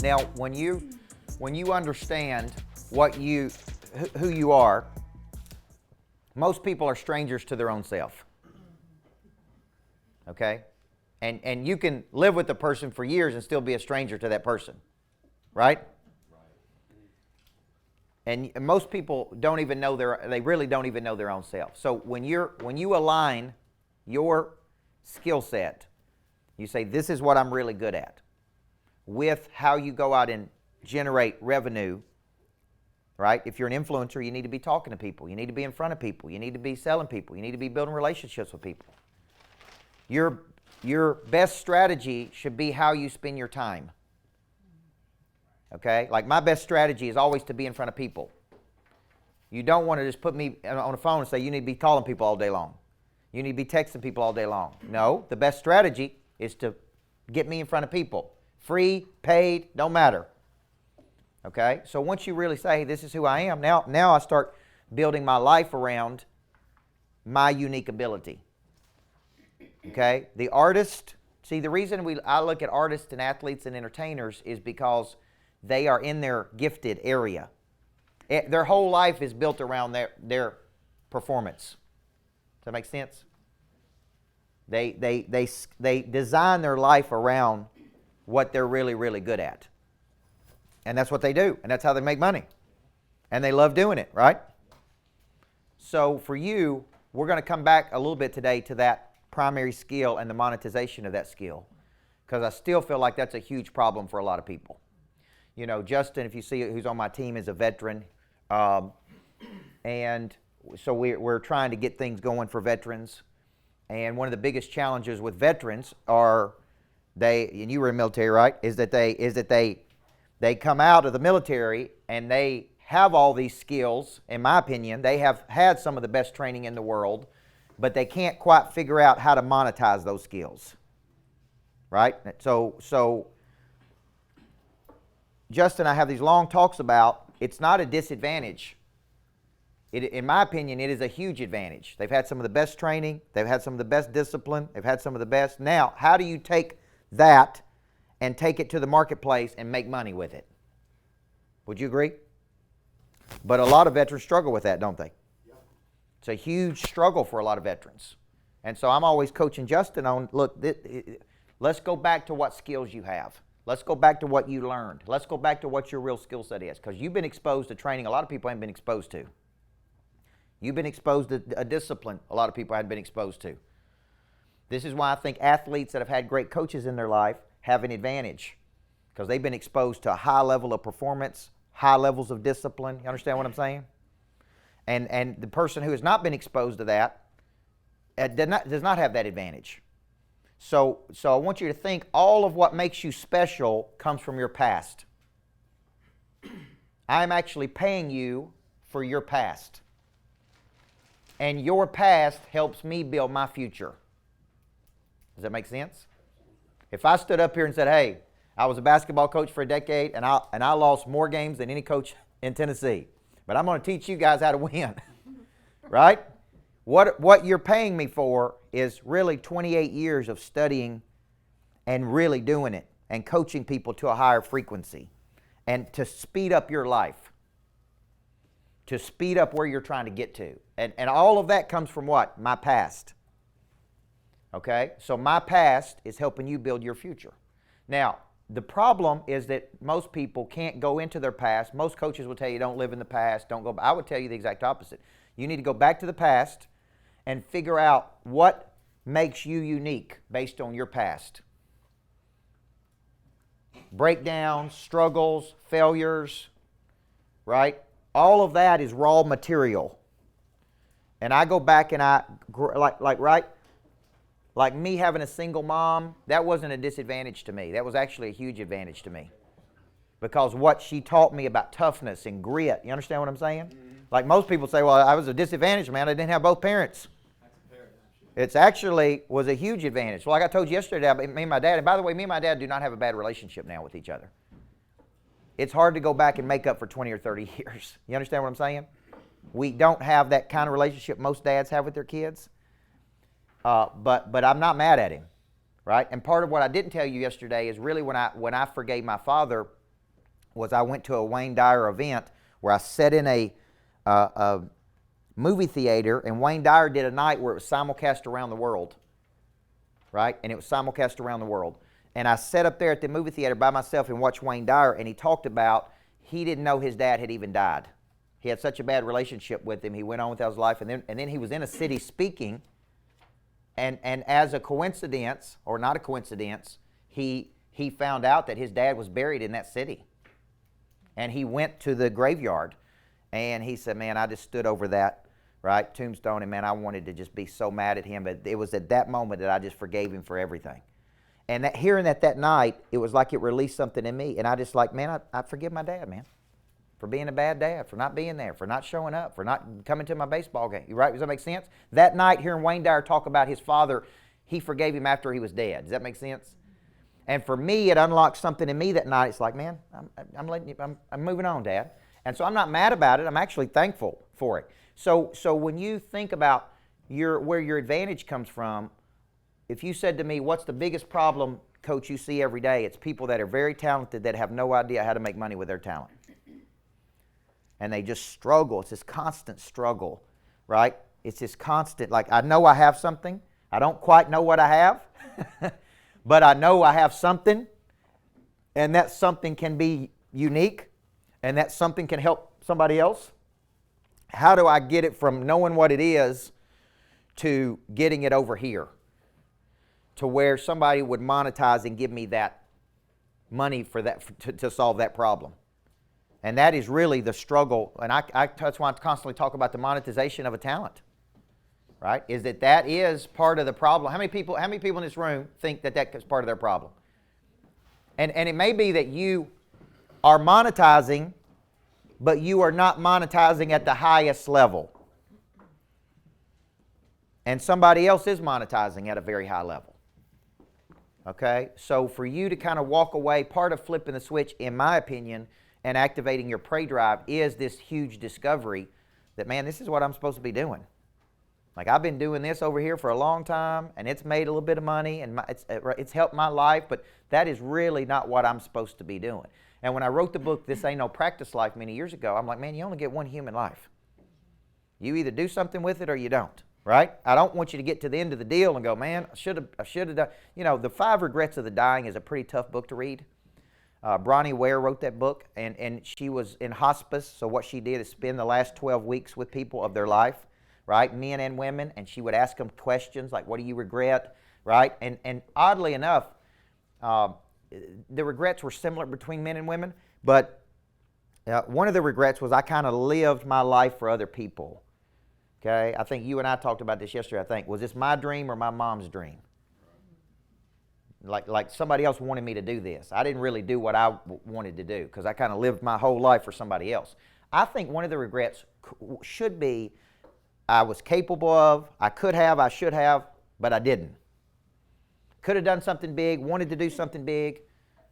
Now, when you understand who you are, most people are strangers to their own self. Okay? And you can live with a person for years and still be a stranger to that person. Right? And most people don't even know they really don't even know their own self. So when you align your skill set, you say, this is what I'm really good at, with how you go out and generate revenue, right? If you're an influencer, you need to be talking to people. You need to be in front of people. You need to be selling people. You need to be building relationships with people. Your best strategy should be how you spend your time. Okay? Like my best strategy is always to be in front of people. You don't want to just put me on the phone and say, you need to be calling people all day long. You need to be texting people all day long. No, the best strategy is to get me in front of people. Free, paid, don't matter. Okay? So once you really say, hey, this is who I am, now I start building my life around my unique ability. Okay? The artist, see, the reason I look at artists and athletes and entertainers is because they are in their gifted area. Their whole life is built around their performance. Does that make sense? They design their life around what they're really, really good at. And that's what they do. And that's how they make money. And they love doing it, right? So for you, we're going to come back a little bit today to that primary skill and the monetization of that skill. Because I still feel like that's a huge problem for a lot of people. You know, Justin, if you see who's on my team, is a veteran. And so we're trying to get things going for veterans. And one of the biggest challenges with veterans are and you were in the military, right? Is that they come out of the military and they have all these skills. In my opinion, they have had some of the best training in the world, but they can't quite figure out how to monetize those skills. Right? So Justin and I have these long talks about it's not a disadvantage. In my opinion, it is a huge advantage. They've had some of the best training. They've had some of the best discipline. They've had some of the best. Now, how do you take that and take it to the marketplace and make money with it? Would you agree? But a lot of veterans struggle with that, don't they? Yep. It's a huge struggle for a lot of veterans. And so I'm always coaching Justin on, look, let's go back to what skills you have. Let's go back to what you learned. Let's go back to what your real skill set is. Because you've been exposed to training a lot of people haven't been exposed to. You've been exposed to a discipline a lot of people hadn't been exposed to. This is why I think athletes that have had great coaches in their life have an advantage. Because they've been exposed to a high level of performance, high levels of discipline. You understand what I'm saying? And the person who has not been exposed to that does not have that advantage. So I want you to think all of what makes you special comes from your past. I'm actually paying you for your past. And your past helps me build my future. Does that make sense? If I stood up here and said, hey, I was a basketball coach for a decade and I lost more games than any coach in Tennessee, but I'm going to teach you guys how to win, right? What you're paying me for is really 28 years of studying and really doing it and coaching people to a higher frequency and to speed up your life, to speed up where you're trying to get to. And all of that comes from what? My past. Okay? So my past is helping you build your future. Now, the problem is that most people can't go into their past. Most coaches will tell you don't live in the past, don't go. I would tell you the exact opposite. You need to go back to the past and figure out what makes you unique based on your past. Breakdowns, struggles, failures, right? All of that is raw material. And I go back and like me having a single mom, that wasn't a disadvantage to me. That was actually a huge advantage to me. Because what she taught me about toughness and grit, you understand what I'm saying? Mm-hmm. Like most people say, well, I was a disadvantage, man. I didn't have both parents. It's actually was a huge advantage. Well, like I told you yesterday, me and my dad, and by the way, me and my dad do not have a bad relationship now with each other. It's hard to go back and make up for 20 or 30 years. You understand what I'm saying? We don't have that kind of relationship most dads have with their kids. But I'm not mad at him, right? And part of what I didn't tell you yesterday is really when I forgave my father, was I went to a Wayne Dyer event where I sat in a movie theater, and Wayne Dyer did a night where it was simulcast around the world, right? And it was simulcast around the world. And I sat up there at the movie theater by myself and watched Wayne Dyer, and he talked about he didn't know his dad had even died. He had such a bad relationship with him. He went on with his life, and then he was in a city speaking, and as a coincidence, or not a coincidence, he found out that his dad was buried in that city. And he went to the graveyard, and he said, man, I just stood over that, right, tombstone, and man, I wanted to just be so mad at him, but it was at that moment that I just forgave him for everything. And hearing that night, it was like it released something in me, and I just like, man, I forgive my dad, man, for being a bad dad, for not being there, for not showing up, for not coming to my baseball game, right? Does that make sense? That night, hearing Wayne Dyer talk about his father, he forgave him after he was dead. Does that make sense? And for me, it unlocked something in me that night. It's like, man, I'm moving on, Dad. And so I'm not mad about it. I'm actually thankful for it. So when you think about where your advantage comes from, if you said to me, what's the biggest problem, Coach, you see every day? It's people that are very talented that have no idea how to make money with their talent. And they just struggle. It's this constant struggle, right? It's this constant, like, I know I have something. I don't quite know what I have, but I know I have something, and that something can be unique, and that something can help somebody else. How do I get it from knowing what it is to getting it over here, to where somebody would monetize and give me that money for that to solve that problem? And that is really the struggle, and that's why I constantly talk about the monetization of a talent, right? Is that is part of the problem. How many people in this room think that is part of their problem? And it may be that you are monetizing, but you are not monetizing at the highest level. And somebody else is monetizing at a very high level. Okay? So for you to kind of walk away, part of flipping the switch, in my opinion, and activating your prey drive is this huge discovery that, man, this is what I'm supposed to be doing. Like, I've been doing this over here for a long time, and it's made a little bit of money, and it's helped my life, but that is really not what I'm supposed to be doing. And when I wrote the book, This Ain't No Practice Life, many years ago, I'm like, man, you only get one human life. You either do something with it or you don't, right? I don't want you to get to the end of the deal and go, man, I should have done. You know, The 5 Regrets of the Dying is a pretty tough book to read. Bronnie Ware wrote that book, and she was in hospice, so what she did is spend the last 12 weeks with people of their life, right, men and women, and she would ask them questions like, what do you regret, right? And oddly enough, the regrets were similar between men and women, but one of the regrets was I kind of lived my life for other people, okay? I think you and I talked about this yesterday, I think. Was this my dream or my mom's dream? Like somebody else wanted me to do this. I didn't really do what I wanted to do because I kind of lived my whole life for somebody else. I think one of the regrets should be I was capable of, I could have, I should have, but I didn't. Could have done something big, wanted to do something big,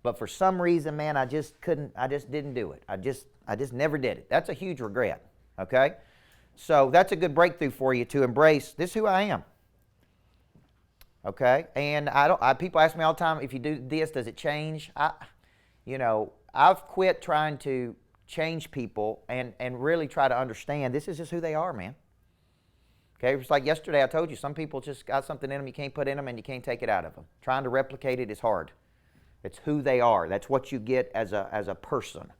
but for some reason, man, I just couldn't, I just didn't do it. I just never did it. That's a huge regret, okay? So that's a good breakthrough for you to embrace, this is who I am. Okay, and people ask me all the time, if you do this, does it change? I've quit trying to change people and really try to understand this is just who they are, man. Okay, it's like yesterday I told you, some people just got something in them you can't put in them and you can't take it out of them. Trying to replicate it is hard. It's who they are. That's what you get as a person.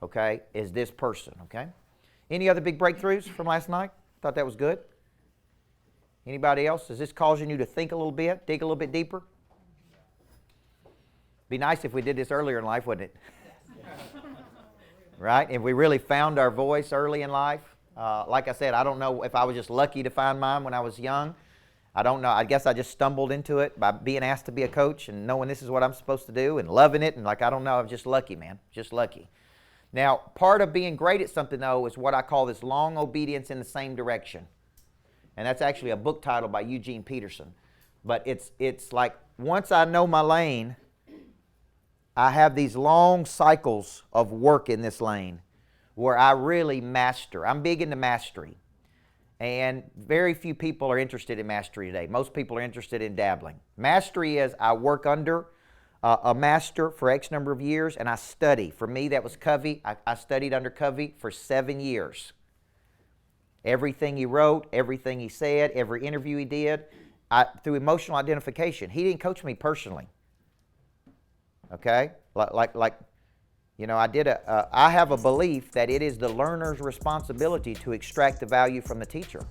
Okay, is this person, okay? Any other big breakthroughs from last night? Thought that was good. Anybody else? Is this causing you to think a little bit, dig a little bit deeper? Be nice if we did this earlier in life, wouldn't it? Right? If we really found our voice early in life. Like I said, I don't know if I was just lucky to find mine when I was young. I don't know. I guess I just stumbled into it by being asked to be a coach and knowing this is what I'm supposed to do and loving it. And I don't know. I'm just lucky, man. Just lucky. Now, part of being great at something, though, is what I call this long obedience in the same direction. And that's actually a book title by Eugene Peterson. But it's like once I know my lane, I have these long cycles of work in this lane where I really master. I'm big into mastery. And very few people are interested in mastery today. Most people are interested in dabbling. Mastery is I work under a master for X number of years, and I study. For me, that was Covey. I studied under Covey for 7 years. Everything he wrote, everything he said, every interview he did, through emotional identification. He didn't coach me personally. Okay? You know, I have a belief that it is the learner's responsibility to extract the value from the teacher.